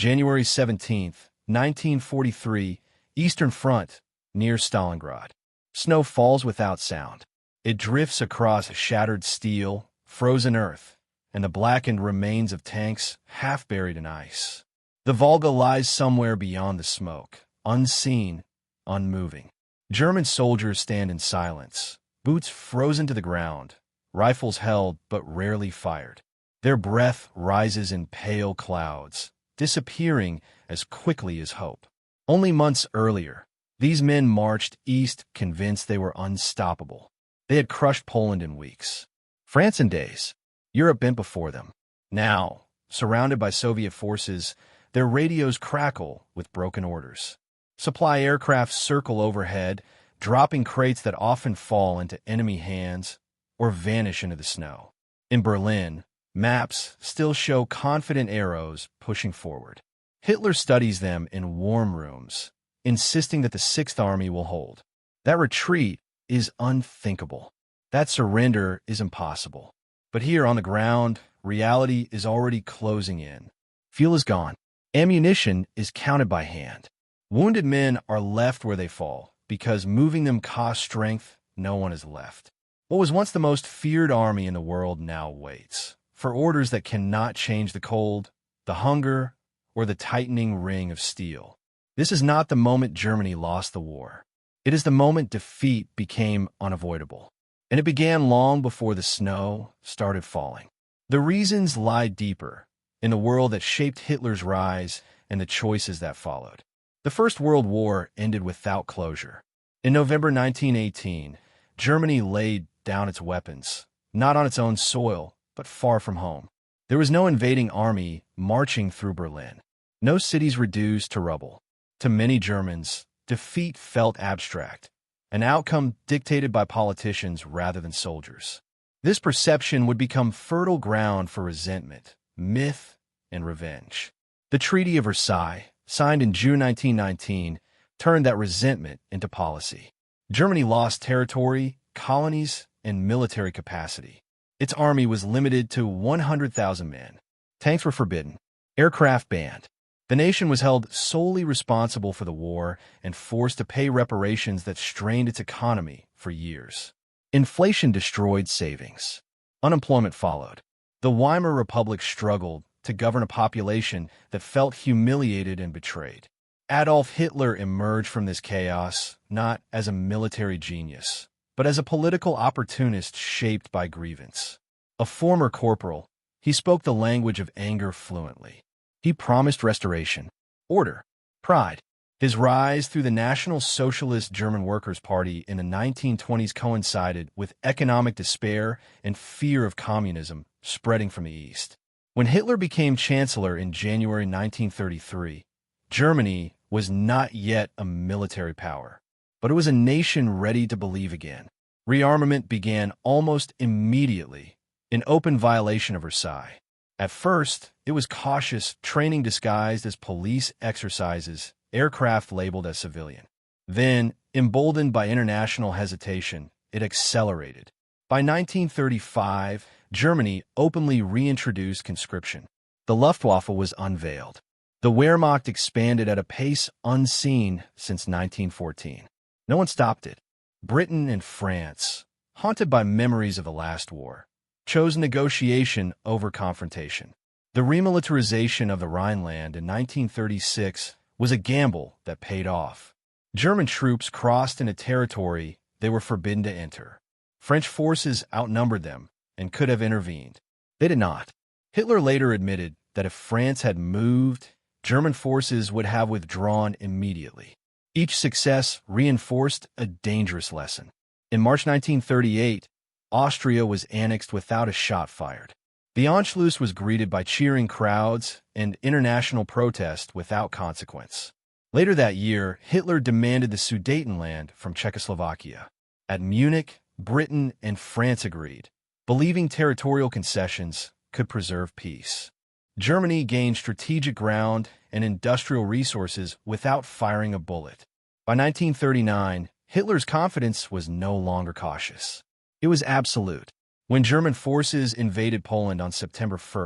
January 17, 1943, Eastern Front, near Stalingrad. Snow falls without sound. It drifts across shattered steel, frozen earth, and the blackened remains of tanks half buried in ice. The Volga lies somewhere beyond the smoke, unseen, unmoving. German soldiers stand in silence, boots frozen to the ground, rifles held but rarely fired. Their breath rises in pale clouds, disappearing as quickly as hope. Only months earlier, these men marched east convinced they were unstoppable. They had crushed Poland in weeks. France in days. Europe bent before them. Now, surrounded by Soviet forces, their radios crackle with broken orders. Supply aircraft circle overhead, dropping crates that often fall into enemy hands or vanish into the snow. In Berlin, maps still show confident arrows pushing forward. Hitler studies them in warm rooms, insisting that the Sixth Army will hold. That retreat is unthinkable. That surrender is impossible. But here on the ground, reality is already closing in. Fuel is gone. Ammunition is counted by hand. Wounded men are left where they fall, because moving them costs strength. No one is left. What was once the most feared army in the world now waits for orders that cannot change the cold, the hunger, or the tightening ring of steel. This is not the moment Germany lost the war. It is the moment defeat became unavoidable. And it began long before the snow started falling. The reasons lie deeper in the world that shaped Hitler's rise and the choices that followed. The First World War ended without closure. In November 1918, Germany laid down its weapons, not on its own soil, but far from home. There was no invading army marching through Berlin. No cities reduced to rubble. To many Germans, defeat felt abstract, an outcome dictated by politicians rather than soldiers. This perception would become fertile ground for resentment, myth, and revenge. The Treaty of Versailles, signed in June 1919, turned that resentment into policy. Germany lost territory, colonies, and military capacity. Its army was limited to 100,000 men. Tanks were forbidden, aircraft banned. The nation was held solely responsible for the war and forced to pay reparations that strained its economy for years. Inflation destroyed savings. Unemployment followed. The Weimar Republic struggled to govern a population that felt humiliated and betrayed. Adolf Hitler emerged from this chaos not as a military genius, but as a political opportunist shaped by grievance. A former corporal, he spoke the language of anger fluently. He promised restoration, order, pride. His rise through the National Socialist German Workers' Party in the 1920s coincided with economic despair and fear of communism spreading from the East. When Hitler became chancellor in January 1933, Germany was not yet a military power, but it was a nation ready to believe again. Rearmament began almost immediately, in open violation of Versailles. At first, it was cautious training disguised as police exercises, aircraft labeled as civilian. Then, emboldened by international hesitation, it accelerated. By 1935, Germany openly reintroduced conscription. The Luftwaffe was unveiled. The Wehrmacht expanded at a pace unseen since 1914. No one stopped it. Britain and France, haunted by memories of the last war, chose negotiation over confrontation. The remilitarization of the Rhineland in 1936 was a gamble that paid off. German troops crossed into territory they were forbidden to enter. French forces outnumbered them and could have intervened. They did not. Hitler later admitted that if France had moved, German forces would have withdrawn immediately. Each success reinforced a dangerous lesson. In March 1938, Austria was annexed without a shot fired. The Anschluss was greeted by cheering crowds and international protest without consequence. Later that year, Hitler demanded the Sudetenland from Czechoslovakia. At Munich, Britain and France agreed, believing territorial concessions could preserve peace. Germany gained strategic ground and industrial resources without firing a bullet. By 1939, Hitler's confidence was no longer cautious. It was absolute. When German forces invaded Poland on September 1,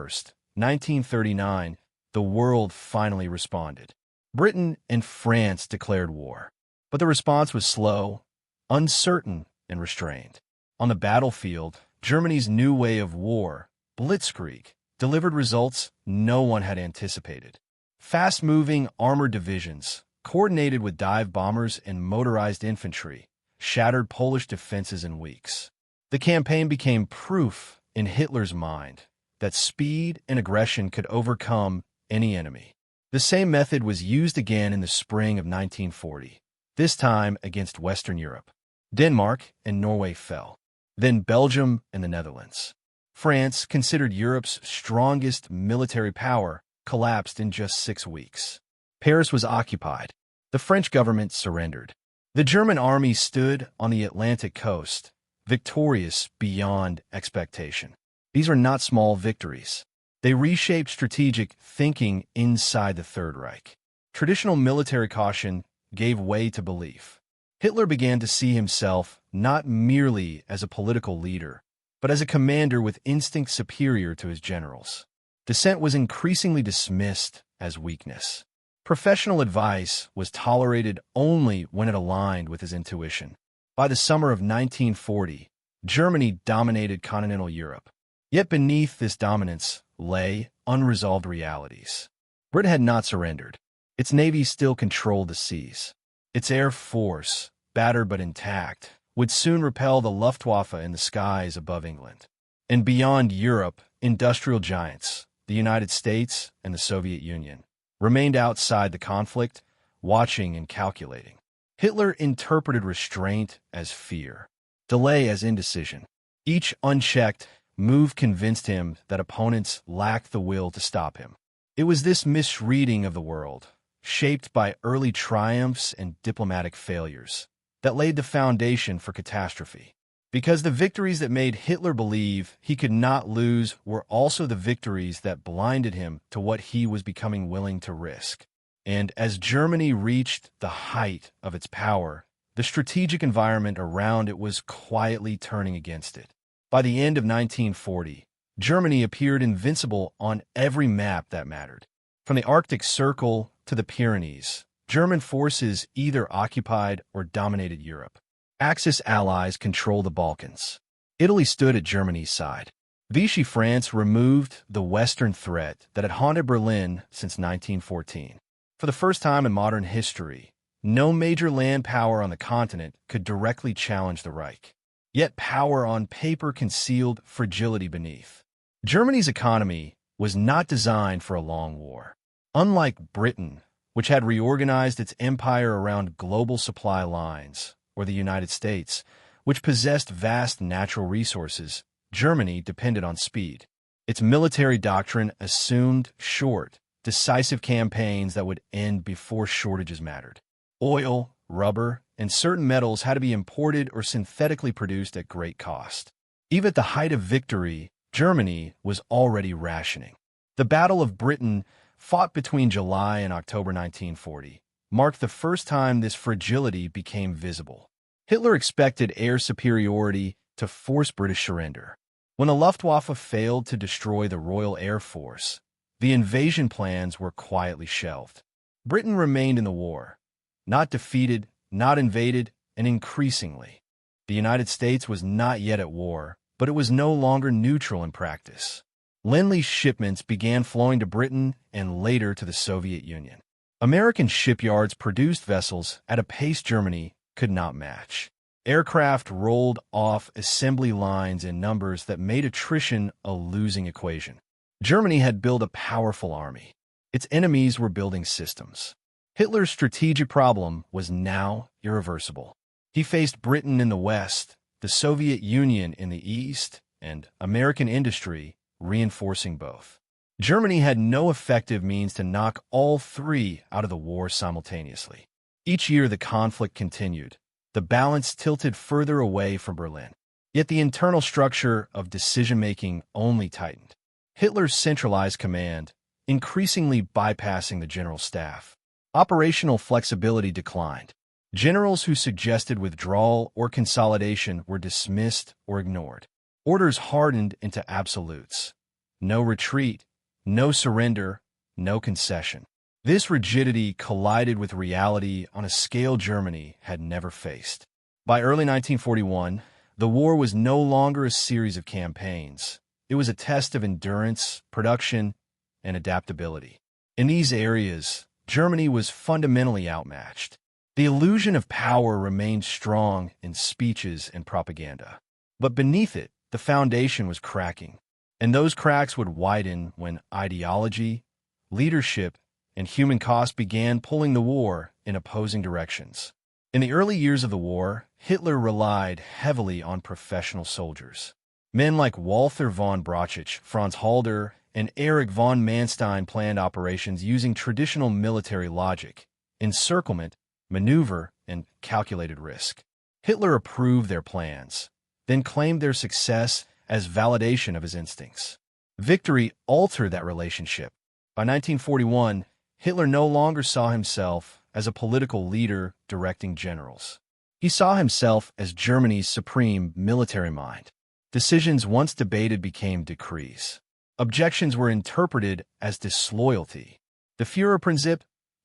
1939, the world finally responded. Britain and France declared war, but the response was slow, uncertain, and restrained. On the battlefield, Germany's new way of war, blitzkrieg, delivered results no one had anticipated. Fast-moving armored divisions, coordinated with dive bombers and motorized infantry, shattered Polish defenses in weeks. The campaign became proof in Hitler's mind that speed and aggression could overcome any enemy. The same method was used again in the spring of 1940, this time against Western Europe. Denmark and Norway fell, then Belgium and the Netherlands. France, considered Europe's strongest military power, collapsed in just 6 weeks. Paris was occupied. The French government surrendered. The German army stood on the Atlantic coast, victorious beyond expectation. These were not small victories. They reshaped strategic thinking inside the Third Reich. Traditional military caution gave way to belief. Hitler began to see himself not merely as a political leader, but as a commander with instincts superior to his generals. Dissent was increasingly dismissed as weakness. Professional advice was tolerated only when it aligned with his intuition. By the summer of 1940, Germany dominated continental Europe. Yet beneath this dominance lay unresolved realities. Britain had not surrendered. Its navy still controlled the seas. Its air force, battered but intact, would soon repel the Luftwaffe in the skies above England. And beyond Europe, industrial giants, the United States and the Soviet Union, remained outside the conflict, watching and calculating. Hitler interpreted restraint as fear, delay as indecision. Each unchecked move convinced him that opponents lacked the will to stop him. It was this misreading of the world, shaped by early triumphs and diplomatic failures, that laid the foundation for catastrophe. Because the victories that made Hitler believe he could not lose were also the victories that blinded him to what he was becoming willing to risk. And as Germany reached the height of its power, the strategic environment around it was quietly turning against it. By the end of 1940, Germany appeared invincible on every map that mattered. From the Arctic Circle to the Pyrenees, German forces either occupied or dominated Europe. Axis allies controlled the Balkans. Italy stood at Germany's side. Vichy France removed the Western threat that had haunted Berlin since 1914. For the first time in modern history, no major land power on the continent could directly challenge the Reich. Yet power on paper concealed fragility beneath. Germany's economy was not designed for a long war. Unlike Britain, which had reorganized its empire around global supply lines, or the United States, which possessed vast natural resources, Germany depended on speed. Its military doctrine assumed short, decisive campaigns that would end before shortages mattered. Oil, rubber, and certain metals had to be imported or synthetically produced at great cost. Even at the height of victory, Germany was already rationing. The Battle of Britain, fought between July and October 1940, marked the first time this fragility became visible. Hitler expected air superiority to force British surrender. When the Luftwaffe failed to destroy the Royal Air Force, the invasion plans were quietly shelved. Britain remained in the war, not defeated, not invaded, and increasingly. The United States was not yet at war, but it was no longer neutral in practice. Lend-Lease shipments began flowing to Britain and later to the Soviet Union. American shipyards produced vessels at a pace Germany could not match. Aircraft rolled off assembly lines in numbers that made attrition a losing equation. Germany had built a powerful army. Its enemies were building systems. Hitler's strategic problem was now irreversible. He faced Britain in the west, the Soviet Union in the east, and American industry reinforcing both. Germany had no effective means to knock all three out of the war simultaneously. Each year the conflict continued. The balance tilted further away from Berlin. Yet the internal structure of decision-making only tightened. Hitler's centralized command, increasingly bypassing the general staff. Operational flexibility declined. Generals who suggested withdrawal or consolidation were dismissed or ignored. Orders hardened into absolutes. No retreat, no surrender, no concession. This rigidity collided with reality on a scale Germany had never faced. By early 1941, the war was no longer a series of campaigns. It was a test of endurance, production, and adaptability. In these areas, Germany was fundamentally outmatched. The illusion of power remained strong in speeches and propaganda. But beneath it, the foundation was cracking. And those cracks would widen when ideology, leadership, and human cost began pulling the war in opposing directions. In the early years of the war, Hitler relied heavily on professional soldiers. Men like Walther von Brauchitsch, Franz Halder, and Erich von Manstein planned operations using traditional military logic, encirclement, maneuver, and calculated risk. Hitler approved their plans, then claimed their success as validation of his instincts. Victory altered that relationship. By 1941, Hitler no longer saw himself as a political leader directing generals. He saw himself as Germany's supreme military mind. Decisions once debated became decrees. Objections were interpreted as disloyalty. The Führerprinzip,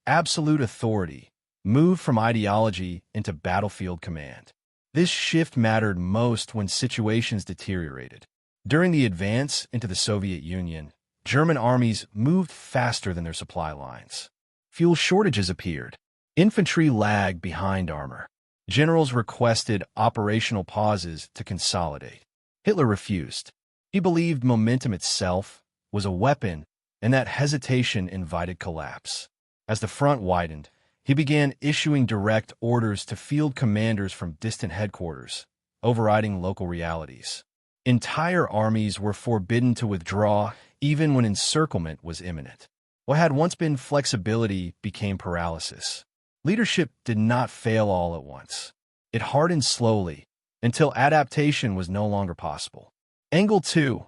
absolute authority, moved from ideology into battlefield command. This shift mattered most when situations deteriorated. During the advance into the Soviet Union, German armies moved faster than their supply lines. Fuel shortages appeared. Infantry lagged behind armor. Generals requested operational pauses to consolidate. Hitler refused. He believed momentum itself was a weapon and that hesitation invited collapse. As the front widened, he began issuing direct orders to field commanders from distant headquarters, overriding local realities. Entire armies were forbidden to withdraw even when encirclement was imminent. What had once been flexibility became paralysis. Leadership did not fail all at once. It hardened slowly until adaptation was no longer possible. Angle 2.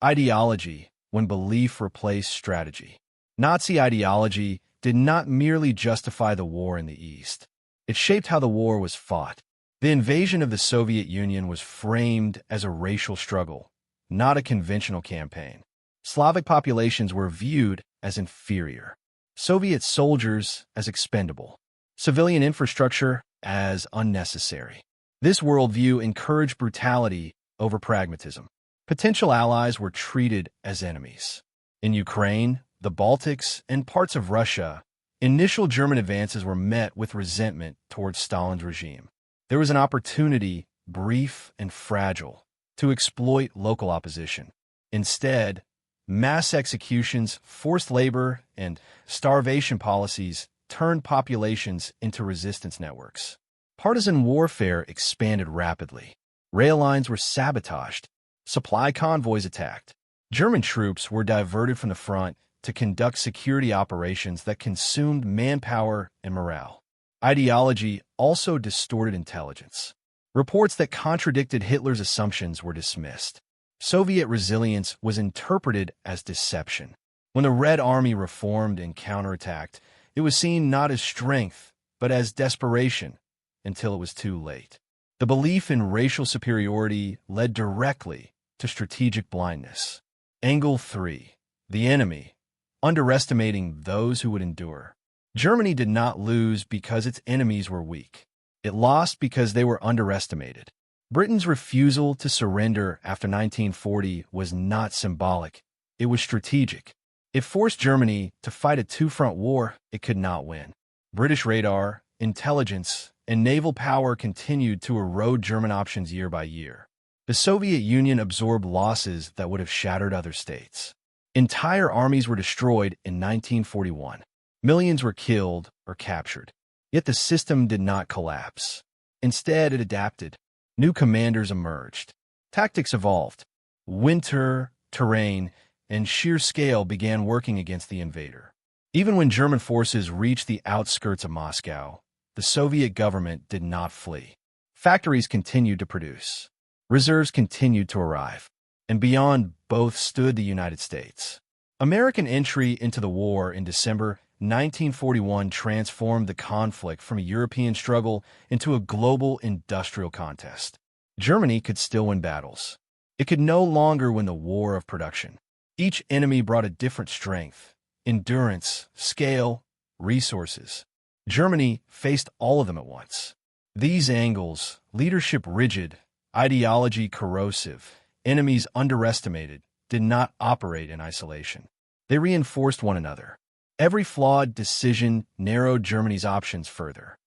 Ideology, when belief replaced strategy. Nazi ideology did not merely justify the war in the East. It shaped how the war was fought. The invasion of the Soviet Union was framed as a racial struggle, not a conventional campaign. Slavic populations were viewed as inferior, Soviet soldiers as expendable, civilian infrastructure as unnecessary. This worldview encouraged brutality over pragmatism. Potential allies were treated as enemies. In Ukraine, the Baltics, and parts of Russia, initial German advances were met with resentment towards Stalin's regime. There was an opportunity, brief and fragile, to exploit local opposition. Instead, mass executions, forced labor, and starvation policies turned populations into resistance networks. Partisan warfare expanded rapidly. Rail lines were sabotaged. Supply convoys attacked. German troops were diverted from the front to conduct security operations that consumed manpower and morale. Ideology also distorted intelligence. Reports that contradicted Hitler's assumptions were dismissed. Soviet resilience was interpreted as deception. When the Red Army reformed and counterattacked, it was seen not as strength, but as desperation, until it was too late. The belief in racial superiority led directly to strategic blindness. Angle 3. The enemy, underestimating those who would endure. Germany did not lose because its enemies were weak. It lost because they were underestimated. Britain's refusal to surrender after 1940 was not symbolic. It was strategic. It forced Germany to fight a two-front war it could not win. British radar, intelligence, and naval power continued to erode German options year by year. The Soviet Union absorbed losses that would have shattered other states. Entire armies were destroyed in 1941. Millions were killed or captured. Yet the system did not collapse. Instead, it adapted. New commanders emerged. Tactics evolved. Winter, terrain, and sheer scale began working against the invader. Even when German forces reached the outskirts of Moscow, the Soviet government did not flee. Factories continued to produce. Reserves continued to arrive. And beyond both stood the United States. American entry into the war in December 1941 transformed the conflict from a European struggle into a global industrial contest. Germany could still win battles. It could no longer win the war of production. Each enemy brought a different strength, endurance, scale, resources. Germany faced all of them at once. These angles, leadership rigid, ideology corrosive, enemies underestimated, did not operate in isolation. They reinforced one another. Every flawed decision narrowed Germany's options further.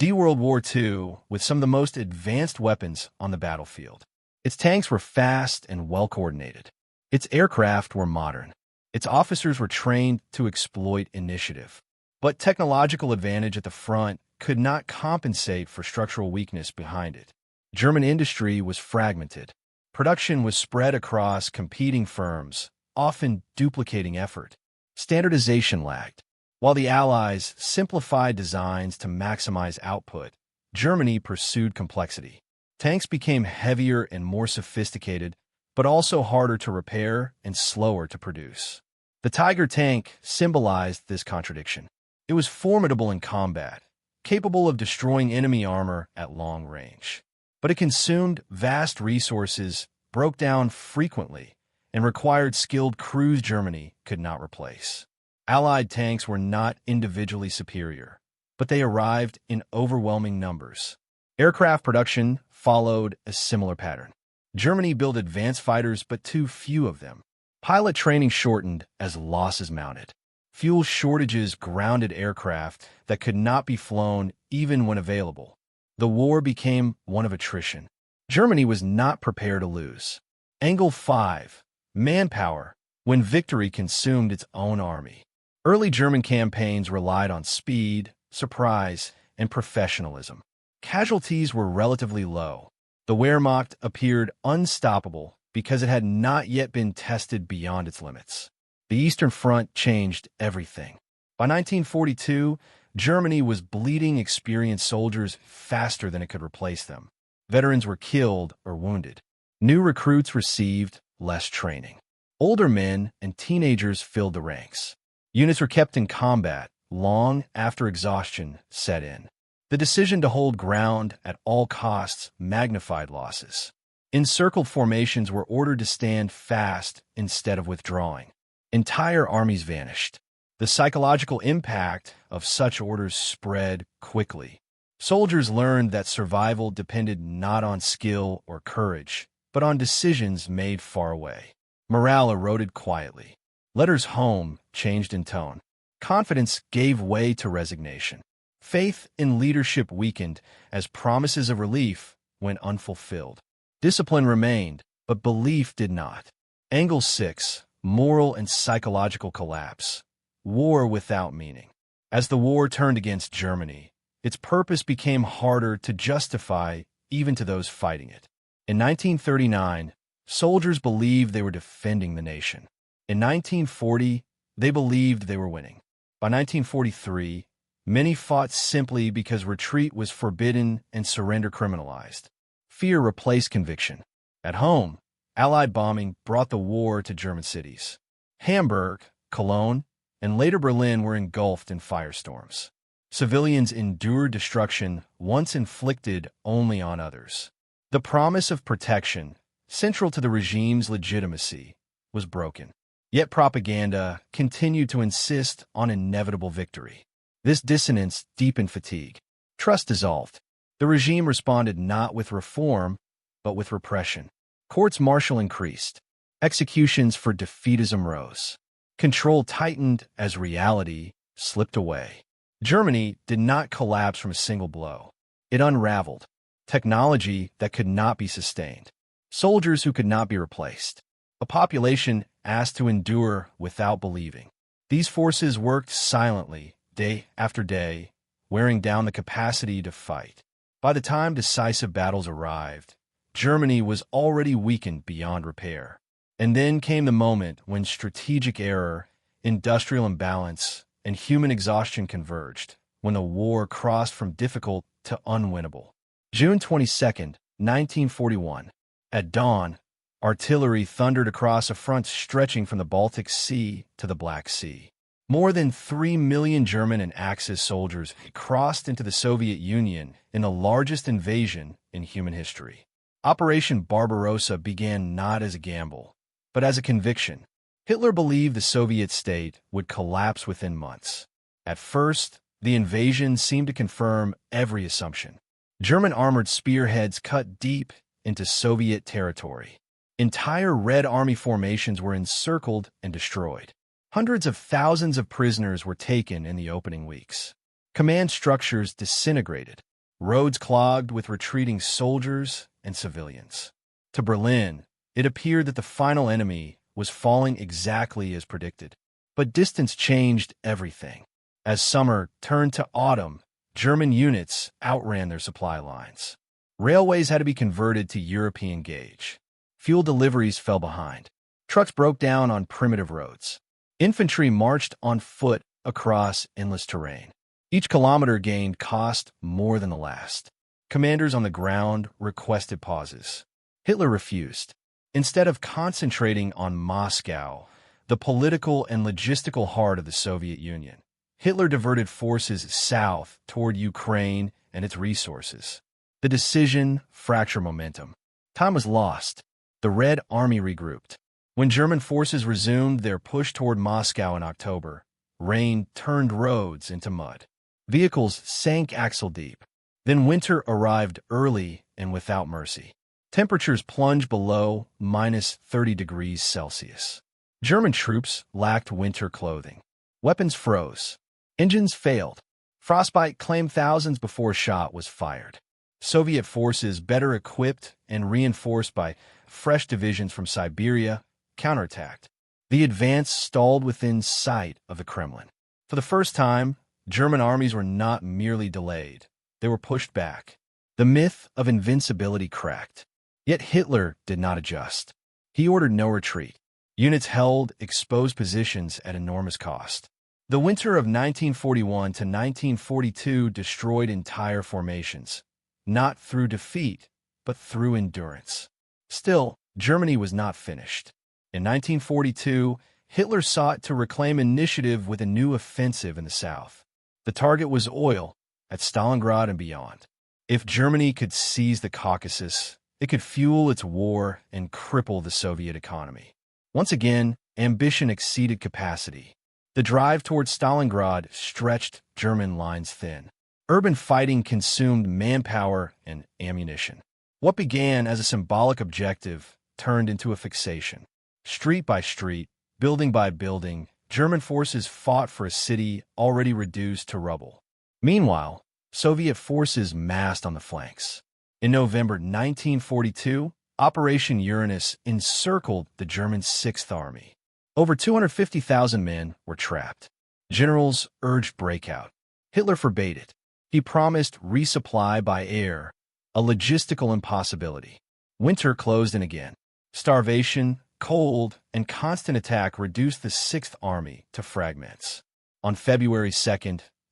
World War II, with some of the most advanced weapons on the battlefield. Its tanks were fast and well-coordinated. Its aircraft were modern. Its officers were trained to exploit initiative. But technological advantage at the front could not compensate for structural weakness behind it. German industry was fragmented. Production was spread across competing firms, often duplicating effort. Standardization lagged. While the Allies simplified designs to maximize output, Germany pursued complexity. Tanks became heavier and more sophisticated, but also harder to repair and slower to produce. The Tiger tank symbolized this contradiction. It was formidable in combat, capable of destroying enemy armor at long range. But it consumed vast resources, broke down frequently, and required skilled crews Germany could not replace. Allied tanks were not individually superior, but they arrived in overwhelming numbers. Aircraft production followed a similar pattern. Germany built advanced fighters, but too few of them. Pilot training shortened as losses mounted. Fuel shortages grounded aircraft that could not be flown even when available. The war became one of attrition. Germany was not prepared to lose. Angle 5. Manpower, when victory consumed its own army. Early German campaigns relied on speed, surprise, and professionalism. Casualties were relatively low. The Wehrmacht appeared unstoppable because it had not yet been tested beyond its limits. The Eastern Front changed everything. By 1942, Germany was bleeding experienced soldiers faster than it could replace them. Veterans were killed or wounded. New recruits received less training. Older men and teenagers filled the ranks. Units were kept in combat long after exhaustion set in. The decision to hold ground at all costs magnified losses. Encircled formations were ordered to stand fast instead of withdrawing. Entire armies vanished. The psychological impact of such orders spread quickly. Soldiers learned that survival depended not on skill or courage, but on decisions made far away. Morale eroded quietly. Letters home changed in tone. Confidence gave way to resignation. Faith in leadership weakened as promises of relief went unfulfilled. Discipline remained, but belief did not. Angle 6. Moral and psychological collapse. War without meaning. As the war turned against Germany, its purpose became harder to justify even to those fighting it. In 1939, soldiers believed they were defending the nation. In 1940, they believed they were winning. By 1943, many fought simply because retreat was forbidden and surrender criminalized. Fear replaced conviction. At home, Allied bombing brought the war to German cities. Hamburg, Cologne, and later Berlin were engulfed in firestorms. Civilians endured destruction once inflicted only on others. The promise of protection, central to the regime's legitimacy, was broken. Yet propaganda continued to insist on inevitable victory. This dissonance deepened fatigue. Trust dissolved. The regime responded not with reform, but with repression. Courts-martial increased. Executions for defeatism rose. Control tightened as reality slipped away. Germany did not collapse from a single blow. It unraveled. Technology that could not be sustained. Soldiers who could not be replaced. A population asked to endure without believing. These forces worked silently, day after day, wearing down the capacity to fight. By the time decisive battles arrived, Germany was already weakened beyond repair. And then came the moment when strategic error, industrial imbalance, and human exhaustion converged, when the war crossed from difficult to unwinnable. June 22, 1941. At dawn, artillery thundered across a front stretching from the Baltic Sea to the Black Sea. More than 3 million German and Axis soldiers crossed into the Soviet Union in the largest invasion in human history. Operation Barbarossa began not as a gamble, but as a conviction. Hitler believed the Soviet state would collapse within months. At first, the invasion seemed to confirm every assumption. German armored spearheads cut deep into Soviet territory. Entire Red Army formations were encircled and destroyed. Hundreds of thousands of prisoners were taken in the opening weeks. Command structures disintegrated, roads clogged with retreating soldiers and civilians. To Berlin, it appeared that the final enemy was falling exactly as predicted. But distance changed everything. As summer turned to autumn, German units outran their supply lines. Railways had to be converted to European gauge. Fuel deliveries fell behind. Trucks broke down on primitive roads. Infantry marched on foot across endless terrain. Each kilometer gained cost more than the last. Commanders on the ground requested pauses. Hitler refused. Instead of concentrating on Moscow, the political and logistical heart of the Soviet Union, Hitler diverted forces south toward Ukraine and its resources. The decision fractured momentum. Time was lost. The Red Army regrouped. When German forces resumed their push toward Moscow in October, rain turned roads into mud. Vehicles sank axle-deep. Then winter arrived early and without mercy. Temperatures plunged below -30 degrees Celsius. German troops lacked winter clothing. Weapons froze. Engines failed. Frostbite claimed thousands before a shot was fired. Soviet forces, better equipped and reinforced by fresh divisions from Siberia, counterattacked. The advance stalled within sight of the Kremlin. For the first time, German armies were not merely delayed. They were pushed back. The myth of invincibility cracked. Yet Hitler did not adjust. He ordered no retreat. Units held exposed positions at enormous cost. The winter of 1941 to 1942 destroyed entire formations, not through defeat, but through endurance. Still, Germany was not finished. In 1942, Hitler sought to reclaim initiative with a new offensive in the south. The target was oil, at Stalingrad and beyond. If Germany could seize the Caucasus, it could fuel its war and cripple the Soviet economy. Once again, ambition exceeded capacity. The drive towards Stalingrad stretched German lines thin. Urban fighting consumed manpower and ammunition. What began as a symbolic objective turned into a fixation. Street by street, building by building, German forces fought for a city already reduced to rubble. Meanwhile, Soviet forces massed on the flanks. In November 1942, Operation Uranus encircled the German Sixth Army. Over 250,000 men were trapped. Generals urged breakout. Hitler forbade it. He promised resupply by air, a logistical impossibility. Winter closed in again. Starvation, cold, and constant attack reduced the Sixth Army to fragments. On February 2,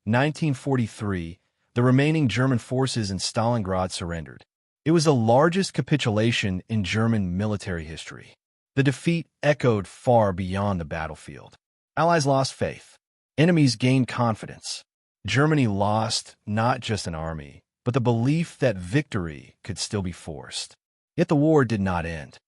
1943, the remaining German forces in Stalingrad surrendered. It was the largest capitulation in German military history. The defeat echoed far beyond the battlefield. Allies lost faith. Enemies gained confidence. Germany lost not just an army, but the belief that victory could still be forced. Yet the war did not end.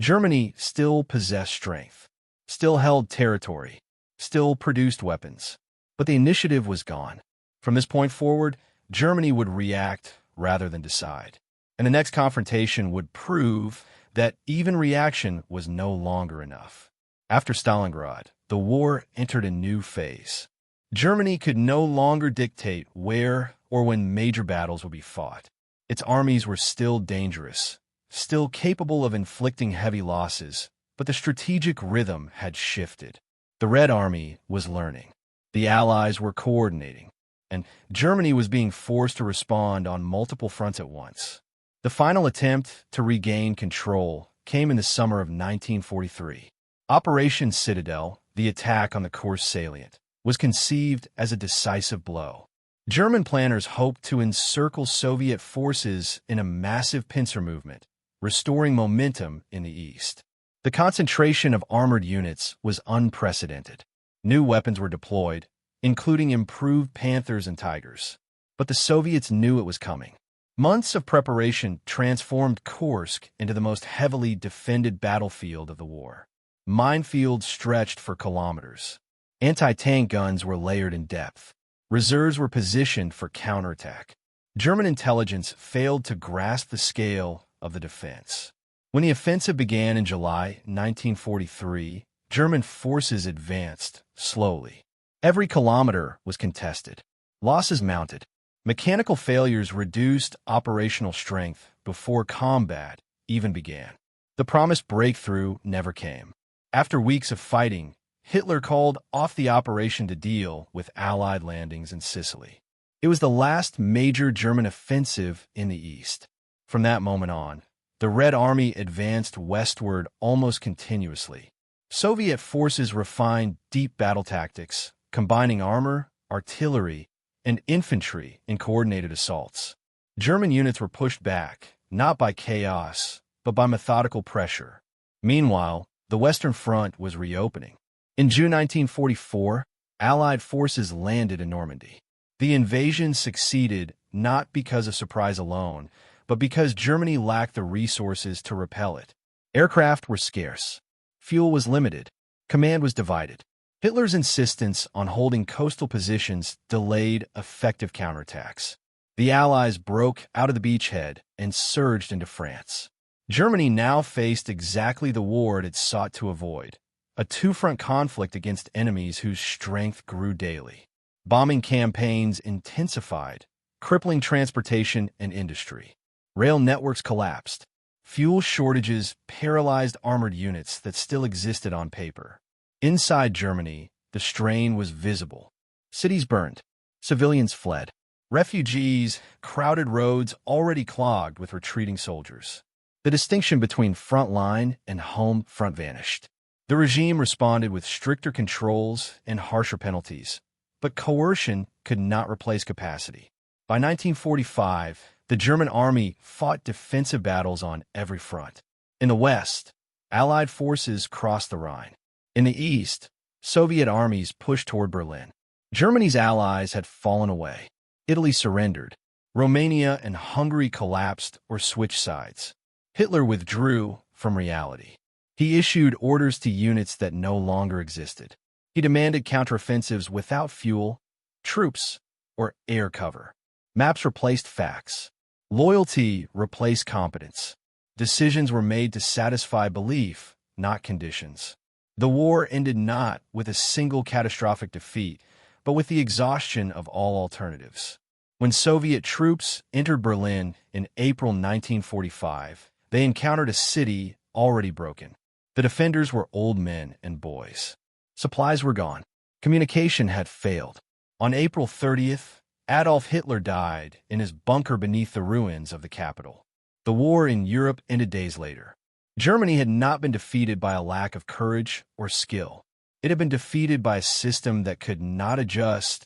Germany still possessed strength, still held territory, still produced weapons. But the initiative was gone. From this point forward, Germany would react rather than decide. And the next confrontation would prove that even reaction was no longer enough. After Stalingrad, the war entered a new phase. Germany could no longer dictate where or when major battles would be fought. Its armies were still dangerous, still capable of inflicting heavy losses, but the strategic rhythm had shifted. The Red Army was learning. The Allies were coordinating, and Germany was being forced to respond on multiple fronts at once. The final attempt to regain control came in the summer of 1943. Operation Citadel, the attack on the Kursk salient, was conceived as a decisive blow. German planners hoped to encircle Soviet forces in a massive pincer movement, restoring momentum in the east. The concentration of armored units was unprecedented. New weapons were deployed, including improved Panthers and Tigers. But the Soviets knew it was coming. Months of preparation transformed Kursk into the most heavily defended battlefield of the war. Minefields stretched for kilometers. Anti-tank guns were layered in depth. Reserves were positioned for counterattack. German intelligence failed to grasp the scale of the defense. When the offensive began in July 1943, German forces advanced slowly. Every kilometer was contested. Losses mounted. Mechanical failures reduced operational strength before combat even began. The promised breakthrough never came. After weeks of fighting, Hitler called off the operation to deal with Allied landings in Sicily. It was the last major German offensive in the East. From that moment on, the Red Army advanced westward almost continuously. Soviet forces refined deep battle tactics, combining armor, artillery, and infantry in coordinated assaults. German units were pushed back, not by chaos, but by methodical pressure. Meanwhile, the Western Front was reopening. In June 1944, Allied forces landed in Normandy. The invasion succeeded not because of surprise alone, but because Germany lacked the resources to repel it. Aircraft were scarce. Fuel was limited. Command was divided. Hitler's insistence on holding coastal positions delayed effective counterattacks. The Allies broke out of the beachhead and surged into France. Germany now faced exactly the war it had sought to avoid, a two-front conflict against enemies whose strength grew daily. Bombing campaigns intensified, crippling transportation and industry. Rail networks collapsed. Fuel shortages paralyzed armored units that still existed on paper. Inside Germany, the strain was visible. Cities burned. Civilians fled. Refugees crowded roads already clogged with retreating soldiers. The distinction between front line and home front vanished. The regime responded with stricter controls and harsher penalties, but coercion could not replace capacity. By 1945, the German army fought defensive battles on every front. In the West, Allied forces crossed the Rhine. In the East, Soviet armies pushed toward Berlin. Germany's allies had fallen away. Italy surrendered. Romania and Hungary collapsed or switched sides. Hitler withdrew from reality. He issued orders to units that no longer existed. He demanded counteroffensives without fuel, troops, or air cover. Maps replaced facts. Loyalty replaced competence. Decisions were made to satisfy belief, not conditions. The war ended not with a single catastrophic defeat, but with the exhaustion of all alternatives. When Soviet troops entered Berlin in April 1945, they encountered a city already broken. The defenders were old men and boys. Supplies were gone. Communication had failed. On April 30th, Adolf Hitler died in his bunker beneath the ruins of the capital. The war in Europe ended days later. Germany had not been defeated by a lack of courage or skill. It had been defeated by a system that could not adjust,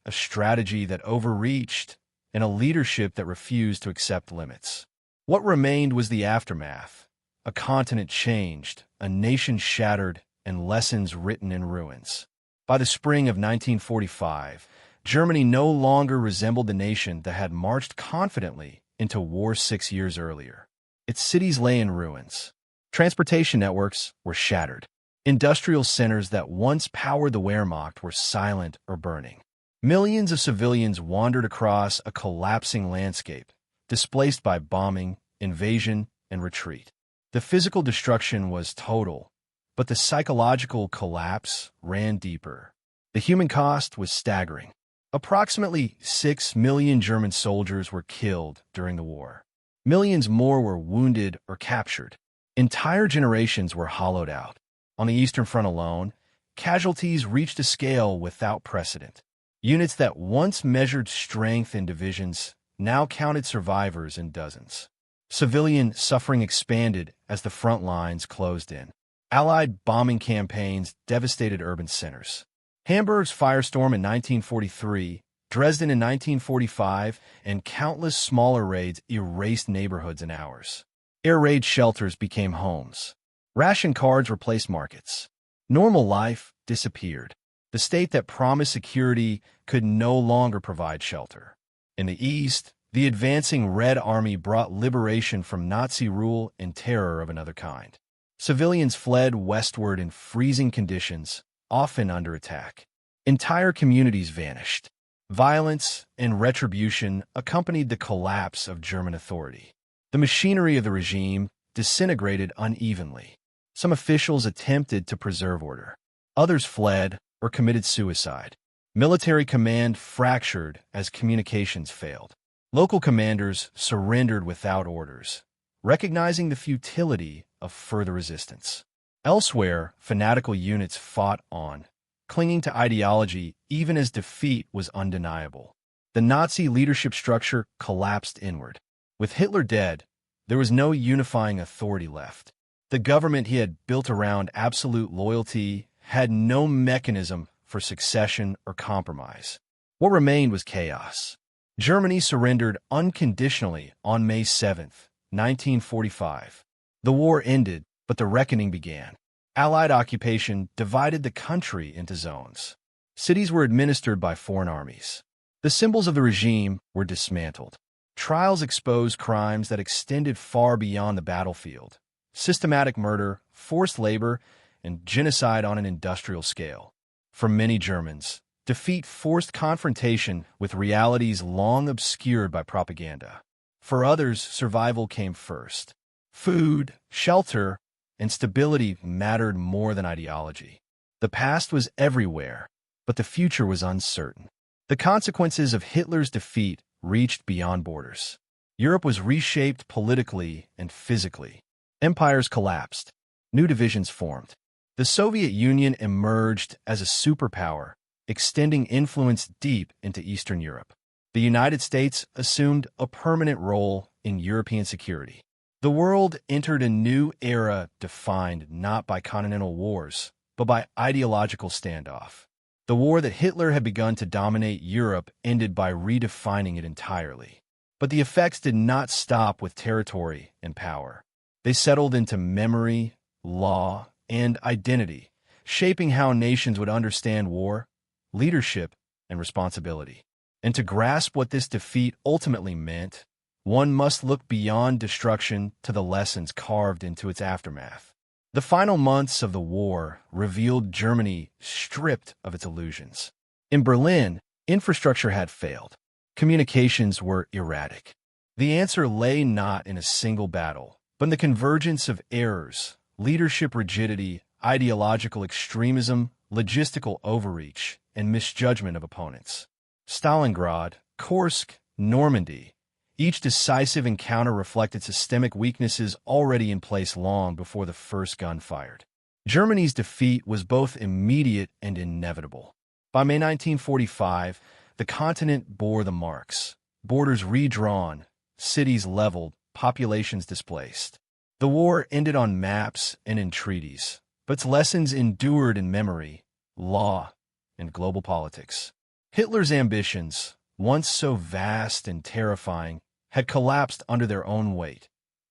a strategy that overreached, and a leadership that refused to accept limits. What remained was the aftermath. A continent changed, a nation shattered, and lessons written in ruins. By the spring of 1945, Germany no longer resembled the nation that had marched confidently into war 6 years earlier. Its cities lay in ruins. Transportation networks were shattered. Industrial centers that once powered the Wehrmacht were silent or burning. Millions of civilians wandered across a collapsing landscape, displaced by bombing, invasion, and retreat. The physical destruction was total, but the psychological collapse ran deeper. The human cost was staggering. Approximately 6 million German soldiers were killed during the war. Millions more were wounded or captured. Entire generations were hollowed out. On the Eastern Front alone, casualties reached a scale without precedent. Units that once measured strength in divisions now counted survivors in dozens. Civilian suffering expanded as the front lines closed in. Allied bombing campaigns devastated urban centers. Hamburg's firestorm in 1943, Dresden in 1945, and countless smaller raids erased neighborhoods in hours. Air raid shelters became homes. Ration cards replaced markets. Normal life disappeared. The state that promised security could no longer provide shelter. In the East, The advancing Red Army brought liberation from Nazi rule and terror of another kind. Civilians fled westward in freezing conditions, often under attack. Entire communities vanished. Violence and retribution accompanied the collapse of German authority. The machinery of the regime disintegrated unevenly. Some officials attempted to preserve order. Others fled or committed suicide. Military command fractured as communications failed. Local commanders surrendered without orders, recognizing the futility of further resistance. Elsewhere, fanatical units fought on, clinging to ideology even as defeat was undeniable. The Nazi leadership structure collapsed inward. With Hitler dead, there was no unifying authority left. The government he had built around absolute loyalty had no mechanism for succession or compromise. What remained was chaos. Germany surrendered unconditionally on May 7, 1945. The war ended, but the reckoning began. Allied occupation divided the country into zones. Cities were administered by foreign armies. The symbols of the regime were dismantled. Trials exposed crimes that extended far beyond the battlefield: systematic murder, forced labor, and genocide on an industrial scale. For many Germans, defeat forced confrontation with realities long obscured by propaganda. For others, survival came first. Food, shelter, and stability mattered more than ideology. The past was everywhere, but the future was uncertain. The consequences of Hitler's defeat reached beyond borders. Europe was reshaped politically and physically. Empires collapsed. New divisions formed. The Soviet Union emerged as a superpower, extending influence deep into Eastern Europe. The United States assumed a permanent role in European security. The world entered a new era defined not by continental wars, but by ideological standoff. The war that Hitler had begun to dominate Europe ended by redefining it entirely. But the effects did not stop with territory and power. They settled into memory, law, and identity, shaping how nations would understand war, leadership, and responsibility. And to grasp what this defeat ultimately meant, one must look beyond destruction to the lessons carved into its aftermath. The final months of the war revealed Germany stripped of its illusions. In Berlin, infrastructure had failed. Communications were erratic. The answer lay not in a single battle, but in the convergence of errors: leadership rigidity, ideological extremism, logistical overreach, and misjudgment of opponents. Stalingrad, Kursk, Normandy. Each decisive encounter reflected systemic weaknesses already in place long before the first gun fired. Germany's defeat was both immediate and inevitable. By May 1945, the continent bore the marks: borders redrawn, cities leveled, populations displaced. The war ended on maps and in treaties, but its lessons endured in memory, law, and global politics. Hitler's ambitions, once so vast and terrifying, had collapsed under their own weight.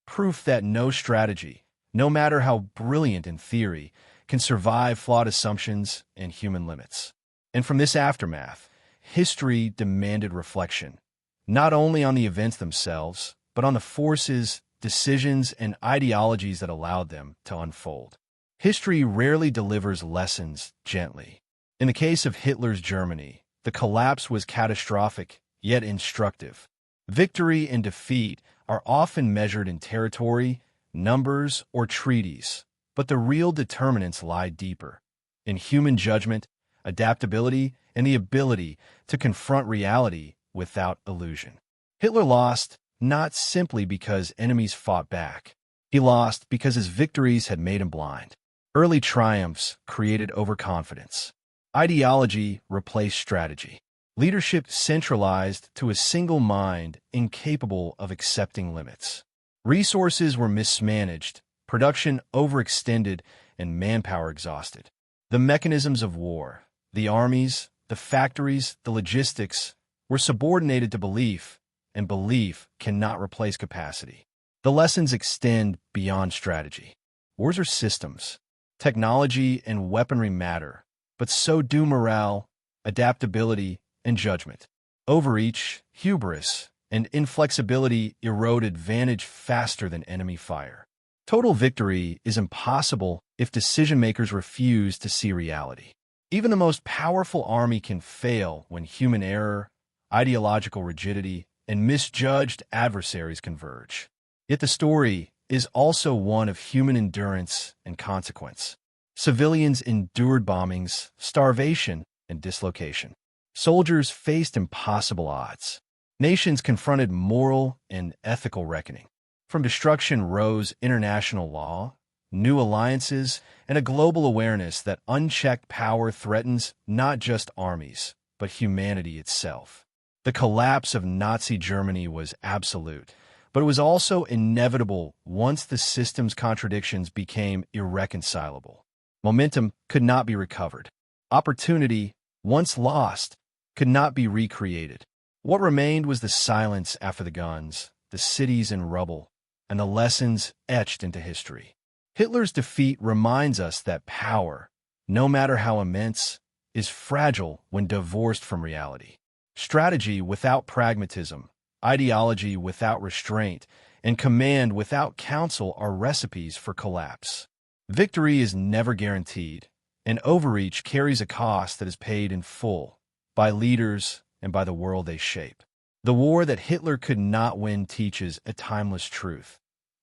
Proof that no strategy, no matter how brilliant in theory, can survive flawed assumptions and human limits. And from this aftermath, history demanded reflection, not only on the events themselves, but on the forces, decisions, and ideologies that allowed them to unfold. History rarely delivers lessons gently. In the case of Hitler's Germany, the collapse was catastrophic, yet instructive. Victory and defeat are often measured in territory, numbers, or treaties, but the real determinants lie deeper: in human judgment, adaptability, and the ability to confront reality without illusion. Hitler lost not simply because enemies fought back. He lost because his victories had made him blind. Early triumphs created overconfidence. Ideology replaced strategy. Leadership centralized to a single mind incapable of accepting limits. Resources were mismanaged, production overextended, and manpower exhausted. The mechanisms of war, the armies, the factories, the logistics, were subordinated to belief, and belief cannot replace capacity. The lessons extend beyond strategy. Wars are systems. Technology and weaponry matter, but so do morale, adaptability, and judgment. Overreach, hubris, and inflexibility erode advantage faster than enemy fire. Total victory is impossible if decision-makers refuse to see reality. Even the most powerful army can fail when human error, ideological rigidity, and misjudged adversaries converge. Yet the story is also one of human endurance and consequence. Civilians endured bombings, starvation, and dislocation. Soldiers faced impossible odds. Nations confronted moral and ethical reckoning. From destruction rose international law, new alliances, and a global awareness that unchecked power threatens not just armies, but humanity itself. The collapse of Nazi Germany was absolute, but it was also inevitable once the system's contradictions became irreconcilable. Momentum could not be recovered. Opportunity, once lost, could not be recreated. What remained was the silence after the guns, the cities in rubble, and the lessons etched into history. Hitler's defeat reminds us that power, no matter how immense, is fragile when divorced from reality. Strategy without pragmatism, ideology without restraint, and command without counsel are recipes for collapse. Victory is never guaranteed, and overreach carries a cost that is paid in full by leaders and by the world they shape. The war that Hitler could not win teaches a timeless truth,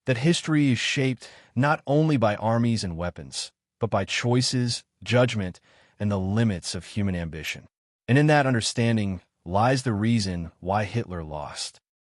that history is shaped not only by armies and weapons, but by choices, judgment, and the limits of human ambition. And in that understanding lies the reason why Hitler lost.